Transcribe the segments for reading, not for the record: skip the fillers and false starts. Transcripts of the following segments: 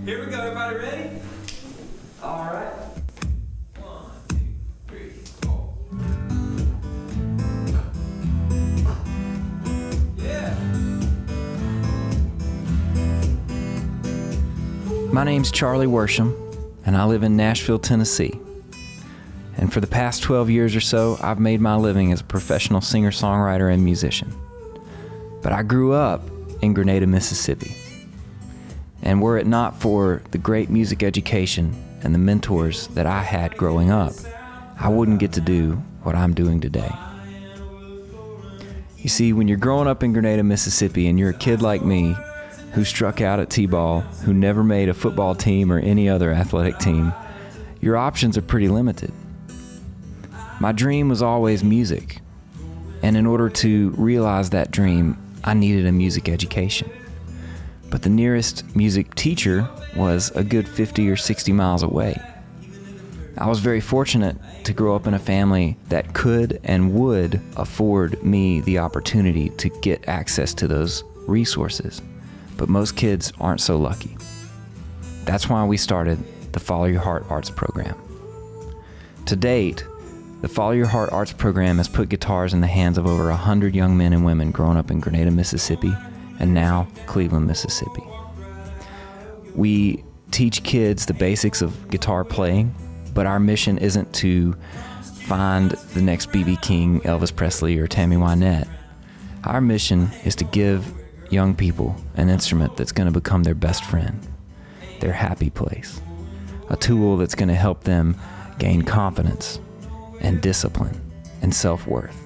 Here we go, everybody ready? All right. 1, 2, 3, 4. Yeah. My name's Charlie Worsham, and I live in Nashville, Tennessee. And for the past 12 years or so, I've made my living as a professional singer-songwriter and musician. But I grew up in Grenada, Mississippi. And were it not for the great music education and the mentors that I had growing up, I wouldn't get to do what I'm doing today. You see, when you're growing up in Grenada, Mississippi, and you're a kid like me who struck out at t-ball, who never made a football team or any other athletic team, your options are pretty limited. My dream was always music, and in order to realize that dream, I needed a music education. But the nearest music teacher was a good 50 or 60 miles away. I was very fortunate to grow up in a family that could and would afford me the opportunity to get access to those resources. But most kids aren't so lucky. That's why we started the Follow Your Heart Arts program. To date, the Follow Your Heart Arts program has put guitars in the hands of over 100 young men and women growing up in Grenada, Mississippi, and now Cleveland, Mississippi. We teach kids the basics of guitar playing, but our mission isn't to find the next B.B. King, Elvis Presley, or Tammy Wynette. Our mission is to give young people an instrument that's going to become their best friend, their happy place, a tool that's going to help them gain confidence and discipline and self-worth.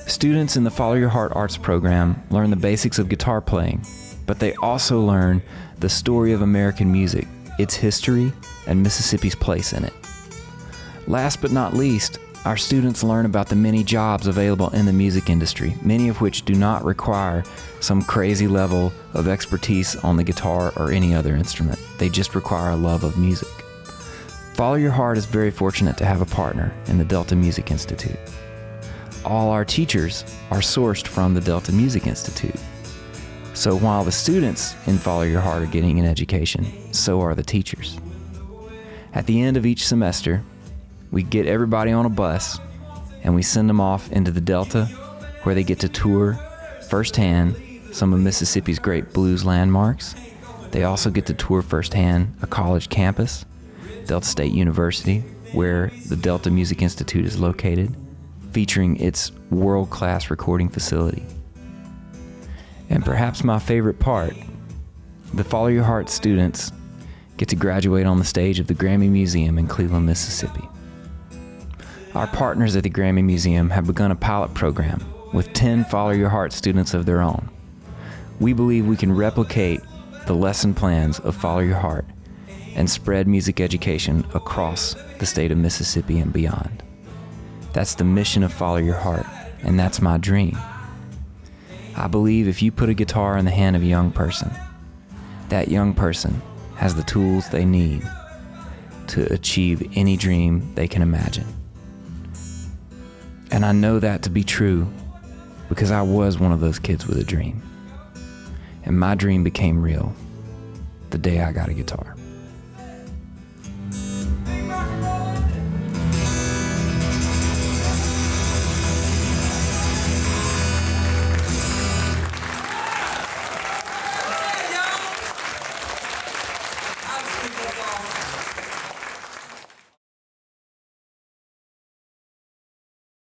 Students in the Follow Your Heart Arts program learn the basics of guitar playing, but they also learn the story of American music, its history, and Mississippi's place in it. Last but not least, our students learn about the many jobs available in the music industry, many of which do not require some crazy level of expertise on the guitar or any other instrument. They just require a love of music. Follow Your Heart is very fortunate to have a partner in the Delta Music Institute. All our teachers are sourced from the Delta Music Institute. So while the students in Follow Your Heart are getting an education, so are the teachers. At the end of each semester, we get everybody on a bus and we send them off into the Delta, where they get to tour firsthand some of Mississippi's great blues landmarks. They also get to tour firsthand a college campus, Delta State University, where the Delta Music Institute is located, featuring its world-class recording facility. And perhaps my favorite part, the Follow Your Heart students get to graduate on the stage of the Grammy Museum in Cleveland, Mississippi. Our partners at the Grammy Museum have begun a pilot program with 10 Follow Your Heart students of their own. We believe we can replicate the lesson plans of Follow Your Heart and spread music education across the state of Mississippi and beyond. That's the mission of Follow Your Heart, and that's my dream. I believe if you put a guitar in the hand of a young person, that young person has the tools they need to achieve any dream they can imagine. And I know that to be true because I was one of those kids with a dream. And my dream became real the day I got a guitar.